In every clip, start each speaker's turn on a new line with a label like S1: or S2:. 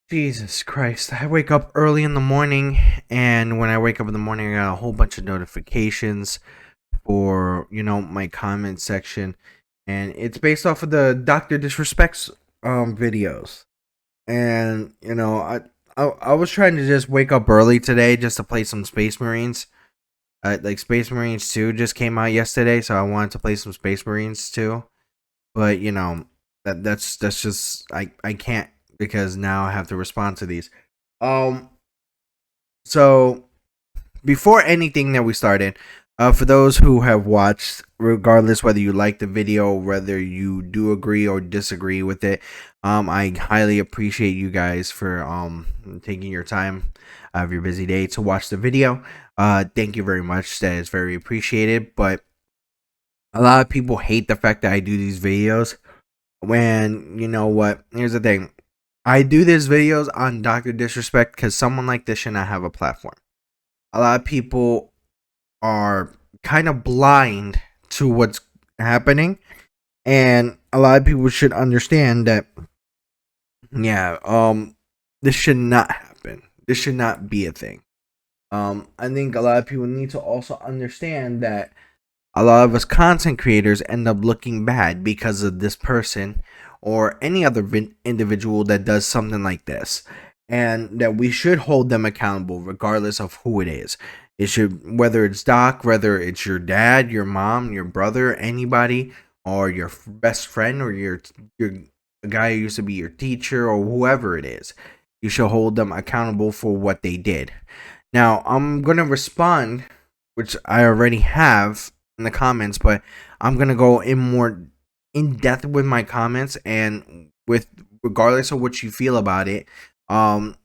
S1: Jesus Christ. I wake up early in the morning, and when I wake up in the morning, I got a whole bunch of notifications for, my comment section. And it's based off of the Dr.Disrespect's videos. And, I was trying to just wake up early today just to play some Space Marines. Like Space Marines 2 just came out yesterday, so I wanted to play some Space Marines 2. But, that's just I can't because now I have to respond to these. Um, so before anything that we started, for those who have watched, regardless whether you like the video, whether you do agree or disagree with it, I highly appreciate you guys for taking your time out of your busy day to watch the video. Thank you very much. That is very appreciated. But a lot of people hate the fact that I do these videos. When you know what? Here's the thing. I do these videos on Dr. Disrespect because someone like this should not have a platform. A lot of people are kind of blind to what's happening, and a lot of people should understand that this should not happen. This should not be a thing. I think a lot of people need to also understand that a lot of us content creators end up looking bad because of this person or any other individual that does something like this, and that we should hold them accountable regardless of who it is. It should, whether it's Doc, whether it's your dad, your mom, your brother, anybody, or your best friend, or your guy who used to be your teacher, or whoever it is. You should hold them accountable for what they did. Now, I'm gonna respond, which I already have in the comments, but I'm gonna go in more in depth with my comments, and with regardless of what you feel about it, I'm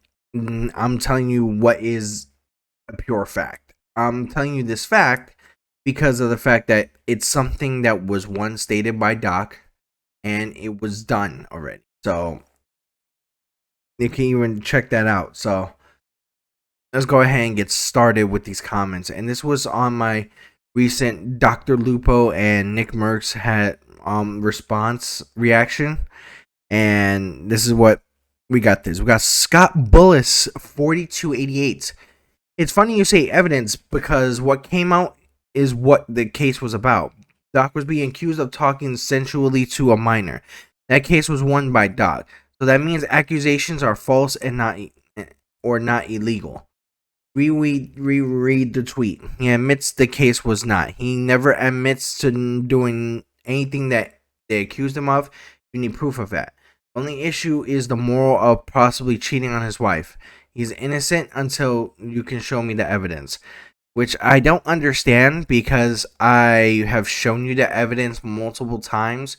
S1: telling you what is a pure fact. I'm telling you this fact because of the fact that it's something that was once stated by Doc, and it was done already. So you can even check that out. So let's go ahead and get started with these comments. And this was on my recent Dr.Lupo and Nickmercs had response reaction, and this is what we got. We got Scott Bullis 4288. It's funny you say evidence because what came out is what the case was about. Doc was being accused of talking sensually to a minor. That case was won by Doc, so that means accusations are false and not illegal. Reread the tweet. He admits the case was not. He never admits to doing anything that they accused him of. You need proof of that. The only issue is the moral of possibly cheating on his wife. He's innocent until you can show me the evidence, which I don't understand because I have shown you the evidence multiple times,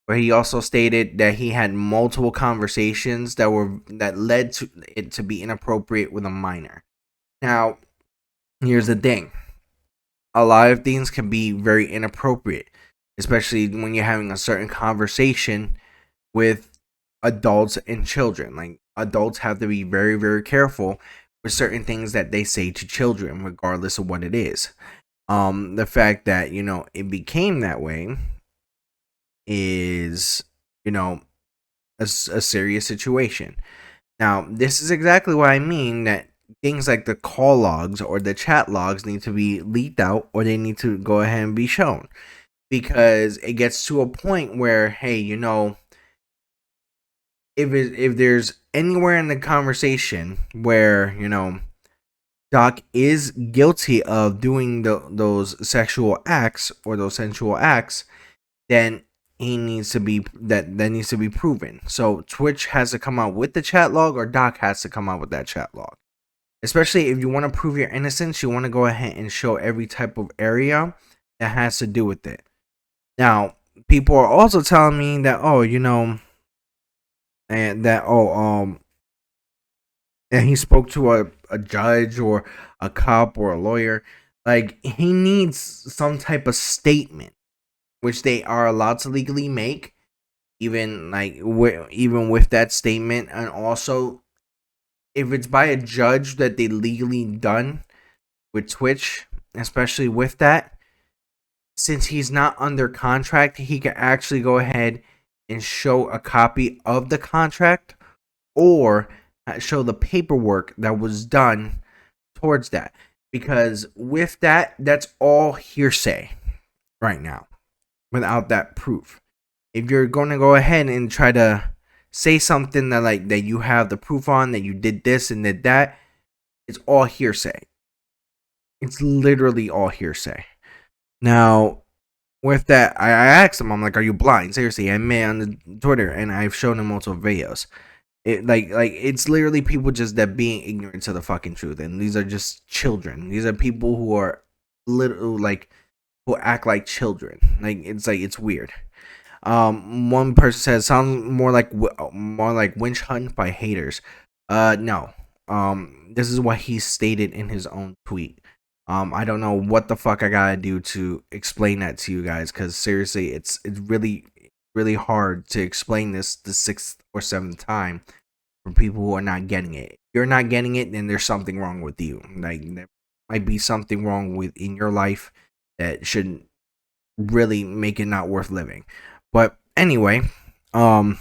S1: where he also stated that he had multiple conversations that led to it to be inappropriate with a minor. Now, here's the thing. A lot of things can be very inappropriate, especially when you're having a certain conversation with adults and children. Like, adults have to be very, very careful with certain things that they say to children, regardless of what it is. The fact that, it became that way is, a serious situation. Now, this is exactly what I mean, that things like the call logs or the chat logs need to be leaked out, or they need to go ahead and be shown, because it gets to a point where, hey, if there's anywhere in the conversation where Doc is guilty of doing those sexual acts or those sensual acts, then he needs to be that needs to be proven. So Twitch has to come out with the chat log, or Doc has to come out with that chat log. Especially if you want to prove your innocence, you want to go ahead and show every type of area that has to do with it. Now, people are also telling me that, and he spoke to a judge or a cop or a lawyer. Like, he needs some type of statement, which they are allowed to legally make, even with that statement. And also, if it's by a judge that they legally done with Twitch, especially with that, since he's not under contract, he can actually go ahead and show a copy of the contract, or show the paperwork that was done towards that, because with that, that's all hearsay right now without that proof. If you're going to go ahead and try to say something that like that you have the proof on, that you did this and did that, it's all hearsay. It's literally all hearsay. Now, with that, I asked him, I'm like, are you blind? Seriously, I met on the Twitter, and I've shown him multiple videos. It like it's literally people just that being ignorant to the fucking truth, and these are just children. These are people who are literally like who act like children. It's weird. One person says sounds more like witch hunt by haters. No. This is what he stated in his own tweet. I don't know what the fuck I gotta do to explain that to you guys, because seriously, it's really hard to explain this the sixth or seventh time for people who are not getting it. If you're not getting it, then there's something wrong with you. Like there might be something wrong with in your life that shouldn't really make it not worth living. But anyway, thank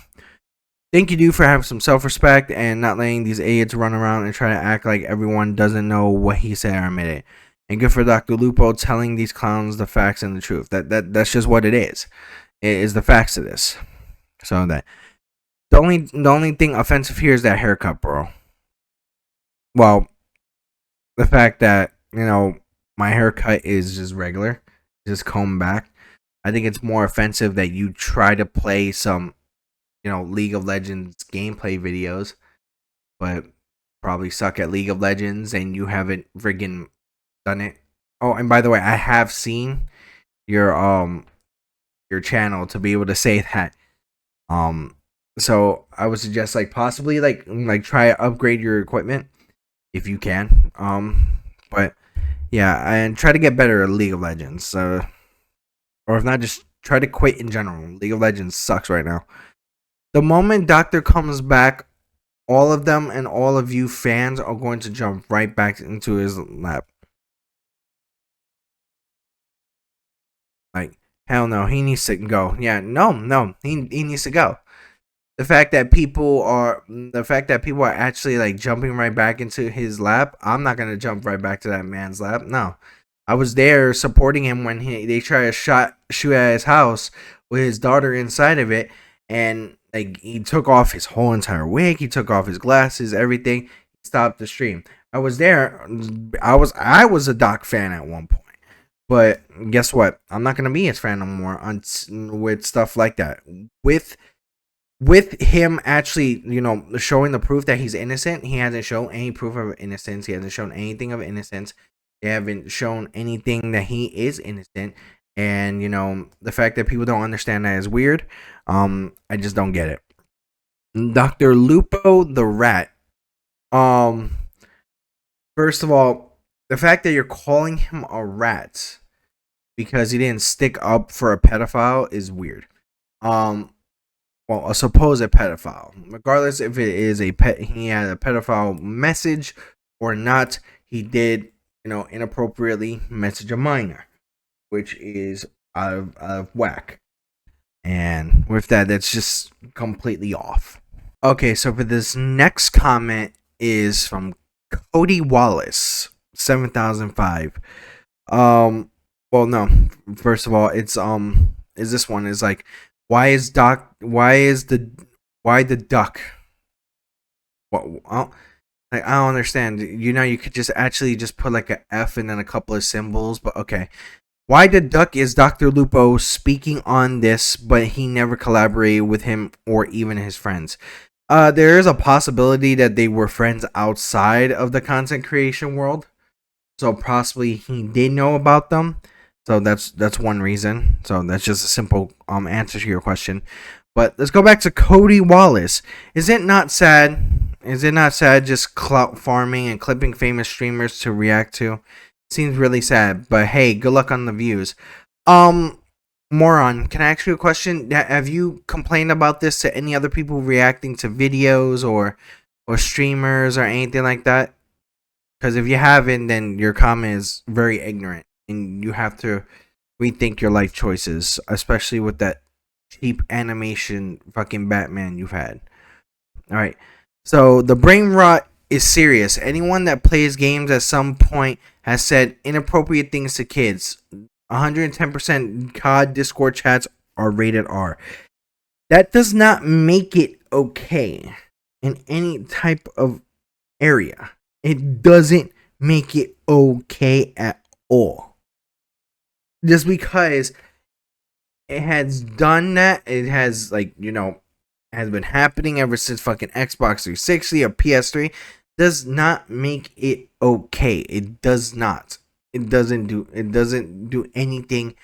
S1: you, dude, for having some self-respect and not letting these idiots run around and try to act like everyone doesn't know what he said or admitted. And good for Dr. Lupo telling these clowns the facts and the truth. That's just what it is. It is the facts of this. So that the only thing offensive here is that haircut, bro. Well, the fact that my haircut is just regular, just comb back. I think it's more offensive that you try to play some, League of Legends gameplay videos, but probably suck at League of Legends and you haven't friggin' done it. Oh, and by the way, I have seen your channel to be able to say that. So I would suggest possibly try to upgrade your equipment if you can. But yeah, and try to get better at League of Legends. Or if not, just try to quit in general. League of Legends sucks right now. The moment Doctor comes back, all of them and all of you fans are going to jump right back into his lap. Like, hell no, he needs to go. Yeah, no, he needs to go. The fact that people are actually jumping right back into his lap, I'm not gonna jump right back to that man's lap. No. I was there supporting him when they tried to shoot at his house with his daughter inside of it, and he took off his whole entire wig, he took off his glasses, everything. He stopped the stream. I was there. I was a Doc fan at one point, but guess what? I'm not gonna be his fan no more with stuff like that. With him actually, showing the proof that he's innocent, he hasn't shown any proof of innocence. He hasn't shown anything of innocence. They haven't shown anything that he is innocent. And, the fact that people don't understand that is weird. I just don't get it. Dr. Lupo the Rat. First of all, the fact that you're calling him a rat because he didn't stick up for a pedophile is weird. Well, a supposed pedophile. Regardless if it is he had a pedophile message or not, he did, inappropriately message a minor, which is out of whack. And with that, that's just completely off. Okay, so for this next comment is from Cody Wallace, 7005. Well, no. First of all, it's is this one is like, why the duck? Well, I don't understand. You could just actually just put a F and then a couple of symbols, but okay. Why the duck is Dr. Lupo speaking on this, but he never collaborated with him or even his friends? There is a possibility that they were friends outside of the content creation world, so possibly he did know about them. So that's one reason. So that's just a simple answer to your question. But let's go back to Cody Wallace. Is it not sad? Is it not sad just clout farming and clipping famous streamers to react to? Seems really sad, but hey, good luck on the views. Moron, can I ask you a question? Have you complained about this to any other people reacting to videos or streamers or anything like that? Because if you haven't, then your comment is very ignorant, and you have to rethink your life choices, especially with that cheap animation fucking Batman you've had. All right. So the brain rot is serious. Anyone that plays games at some point has said inappropriate things to kids. 110% COD Discord chats are rated R. That does not make it okay in any type of area. It doesn't make it okay at all. Just because it has done that, it has, like, has been happening ever since fucking Xbox 360 or PS3, does not make it okay. It does not. It doesn't do anything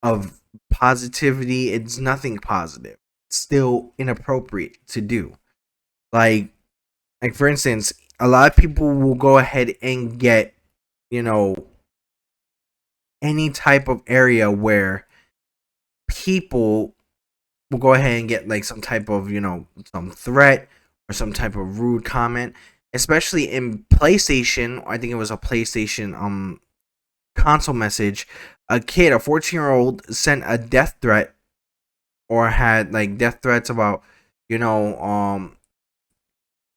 S1: of positivity. It's nothing positive. It's still inappropriate to do. Like for instance, a lot of people will go ahead and get, you know, any type of area where people will go ahead and get like some type of, some threat or some type of rude comment, especially in PlayStation. I think it was a PlayStation console message. A kid, a 14-year-old, sent a death threat or had like death threats about, you know,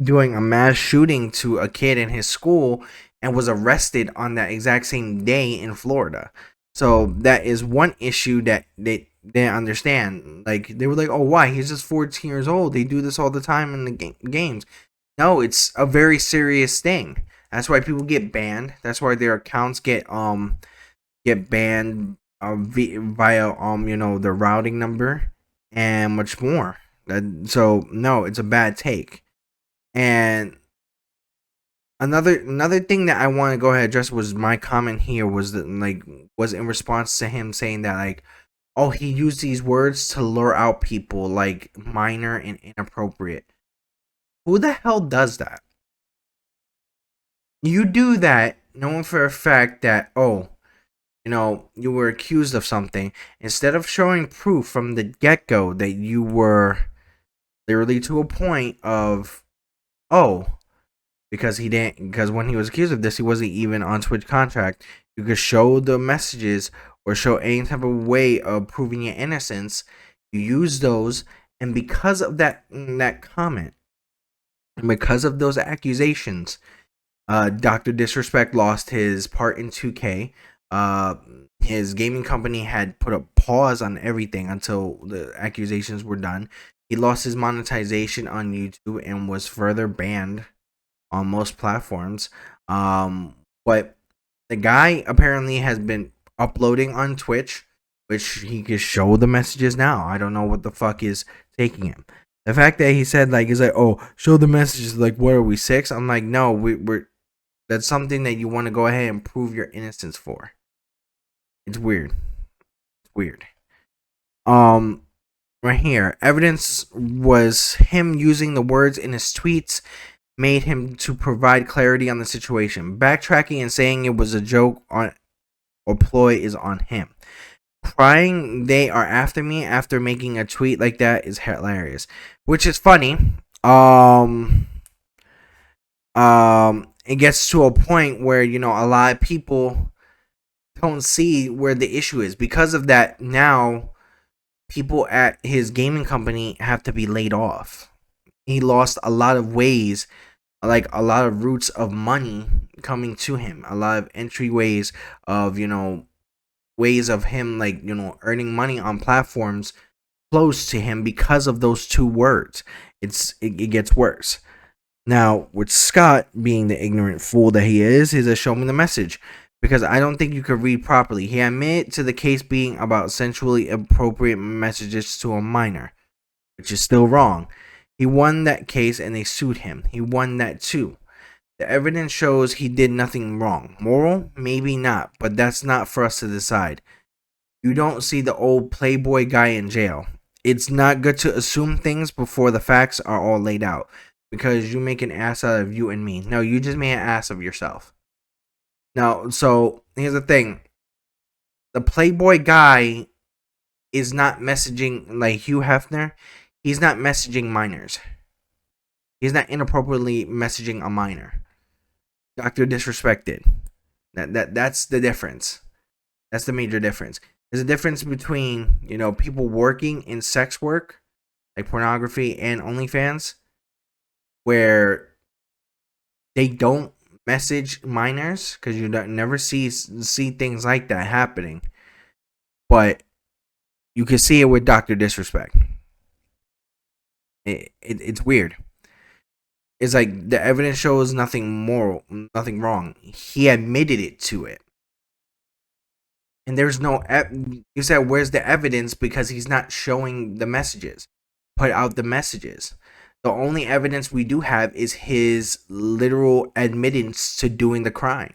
S1: doing a mass shooting to a kid in his school, and was arrested on that exact same day in Florida. So that is one issue that they didn't understand. Like, they were like, "Oh, why? He's just 14 years old. They do this all the time in the games." No, it's a very serious thing. That's why people get banned. That's why their accounts get banned via the routing number and much more. So no, it's a bad take. And another thing that I want to go ahead and address was my comment here was that, like, was in response to him saying that, like, oh, he used these words to lure out people, like minor and inappropriate. Who the hell does that? You do that knowing for a fact that, oh, you were accused of something, instead of showing proof from the get-go that you were literally to a point of, oh, because when he was accused of this, he wasn't even on Twitch contract. You could show the messages or show any type of way of proving your innocence. You use those, and because of that comment, and because of those accusations, Dr.Disrespect lost his part in 2K. His gaming company had put a pause on everything until the accusations were done. He lost his monetization on YouTube and was further banned on most platforms. But the guy apparently has been uploading on Twitch, which he can show the messages now. I don't know what the fuck is taking him. The fact that he said, like, he's like, oh, show the messages, like, what are we, 6? I'm like, no, we're that's something that you want to go ahead and prove your innocence for. It's weird. It's weird. Right here, evidence was him using the words in his tweets made him to provide clarity on the situation. Backtracking and saying it was a joke on or ploy is on him. Crying they are after me after making a tweet like that is hilarious, which is funny. It gets to a point where, a lot of people don't see where the issue is. Because of that, now people at his gaming company have to be laid off. He lost a lot of ways, like a lot of routes of money coming to him, a lot of entryways of, ways of him, like, earning money on platforms close to him because of those two words. It gets worse. Now, with Scott being the ignorant fool that he is, he's a show me the message, because I don't think you could read properly. He admitted to the case being about sensually appropriate messages to a minor, which is still wrong. He won that case and they sued him. He won that too. The evidence shows he did nothing wrong. Moral? Maybe not, but that's not for us to decide. You don't see the old playboy guy in jail. It's not good to assume things before the facts are all laid out, because you make an ass out of you and me. No, you just made an ass of yourself. Now, so here's the thing. The playboy guy is not messaging like Hugh Hefner. He's not messaging minors. He's not inappropriately messaging a minor. Dr. Disrespected. That's the difference. That's the major difference. There's a difference between, people working in sex work, like pornography and OnlyFans, where they don't message minors, because you never see things like that happening, but you can see it with Dr.Disrespect. It's weird. It's like the evidence shows nothing moral, nothing wrong. He admitted it to it. And there's no, you said, where's the evidence? Because he's not showing the messages, put out the messages. The only evidence we do have is his literal admittance to doing the crime,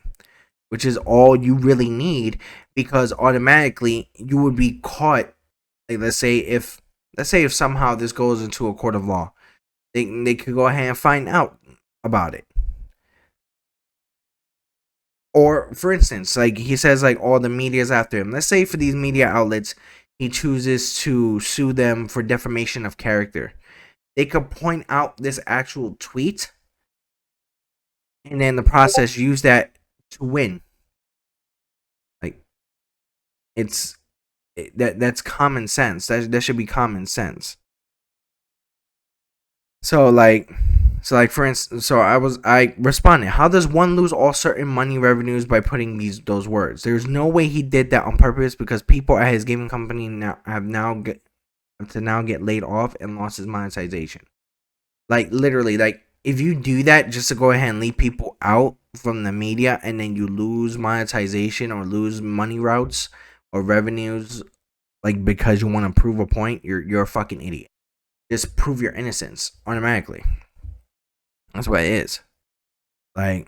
S1: which is all you really need, because automatically you would be caught. Like, let's say if somehow this goes into a court of law, they could go ahead and find out about it. Or, for instance, like he says, like all the media's after him. Let's say for these media outlets, he chooses to sue them for defamation of character. They could point out this actual tweet, and then the process use that to win. Like, that's common sense. That should be common sense. So for instance, I responded, how does one lose all certain money revenues by putting those words? There's no way he did that on purpose, because people at his gaming company have now get laid off and lost his monetization. Like, literally, like, if you do that just to go ahead and leave people out from the media, and then you lose monetization or lose money routes or revenues, like, because you want to prove a point, you're a fucking idiot. Just prove your innocence automatically. That's what it is. Like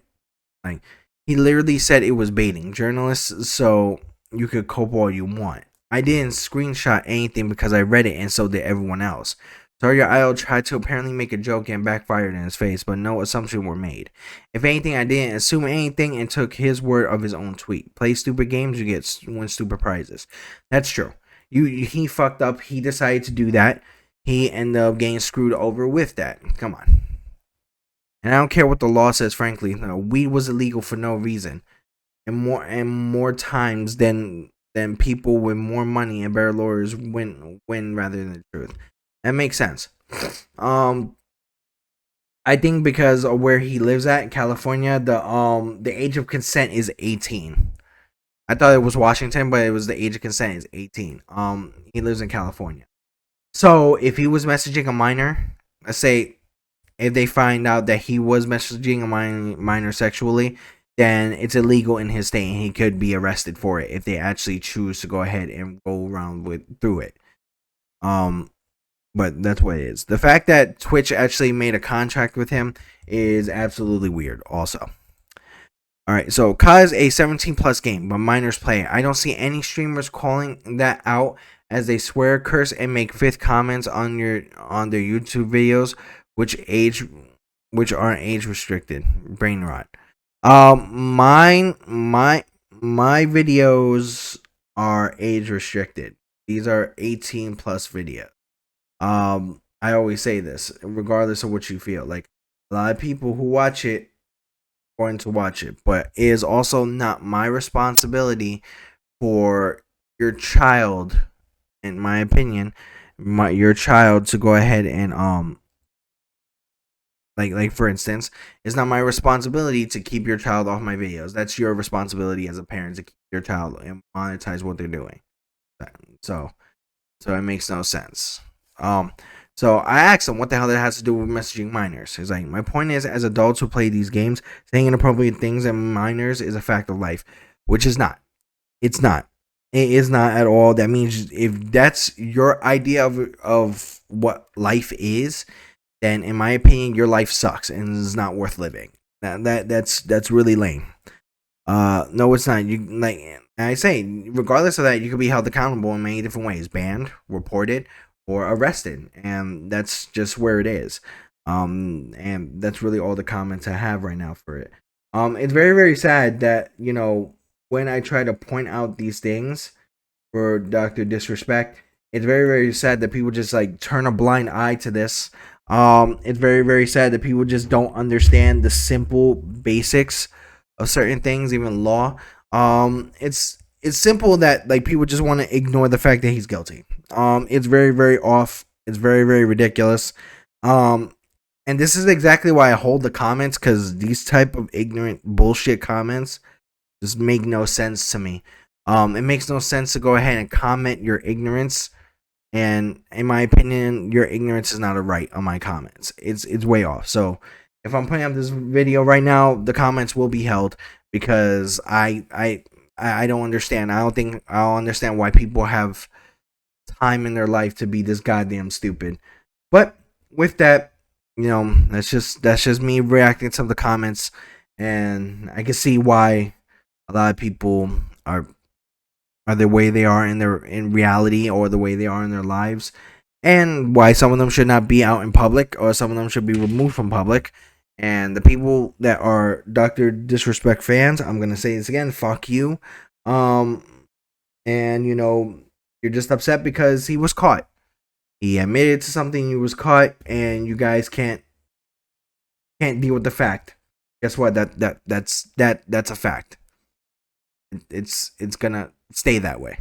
S1: he literally said it was baiting journalists, so you could cope all you want. I didn't screenshot anything because I read it, and so did everyone else. Sorry, Idol tried to apparently make a joke and backfired in his face, but no assumptions were made. If anything, I didn't assume anything and took his word of his own tweet. Play stupid games, you win stupid prizes. That's true. He fucked up. He decided to do that. He ended up getting screwed over with that. Come on. And I don't care what the law says, frankly. No, weed was illegal for no reason. And more times than people with more money and better lawyers win rather than the truth. That makes sense. I think because of where he lives at, California, the age of consent is 18. I thought it was Washington, but it was the age of consent is 18. He lives in California. So if he was messaging a minor, let's say if they find out that he was messaging a minor sexually, then it's illegal in his state, and he could be arrested for it if they actually choose to go ahead and go around through it. But that's what it is. The fact that Twitch actually made a contract with him is absolutely weird also. Alright, so COD is a 17 plus game, but minors play it. I don't see any streamers calling that out, as they swear, curse, and make fifth comments on their YouTube videos, which aren't age restricted. Brain rot. My videos are age restricted. These are 18 plus videos. I always say this, regardless of what you feel. Like, a lot of people who watch it are going to watch it, but it is also not my responsibility for your child, in my opinion, your child to go ahead and like for instance, it's not my responsibility to keep your child off my videos. That's your responsibility as a parent to keep your child and monetize what they're doing. So it makes no sense. So I asked him what the hell that has to do with messaging minors. He's like, my point is, as adults who play these games, saying inappropriate things and minors is a fact of life, which is not. It's not. It is not at all. That means if that's your idea of what life is, then in my opinion, your life sucks and is not worth living. That's really lame. No, it's not. You like I say, regardless of that, you could be held accountable in many different ways: banned, reported, or arrested, and that's just where it is. And that's really all the comments I have right now for it. It's very, very sad that, when I try to point out these things for Dr.Disrespect, it's very, very sad that people just like turn a blind eye to this. It's very, very sad that people just don't understand the simple basics of certain things, even law. It's simple that like people just want to ignore the fact that he's guilty. It's very, very off. It's very, very ridiculous. And this is exactly why I hold the comments, because these type of ignorant bullshit comments just make no sense to me. It makes no sense to go ahead and comment your ignorance, and in my opinion, your ignorance is not a right on my comments. It's way off. So if I'm putting up this video right now, the comments will be held, because I don't understand. I'll understand why people have time in their life to be this goddamn stupid. But with that, that's just me reacting to the comments, and I can see why a lot of people are the way they are in reality, or the way they are in their lives, and why some of them should not be out in public, or some of them should be removed from public. And the people that are Dr. Disrespect fans, I'm gonna say this again, fuck you. Um, and you're just upset because he was caught. He admitted to something. He was caught, and you guys can't deal with the fact. Guess what? That's a fact. It's gonna stay that way.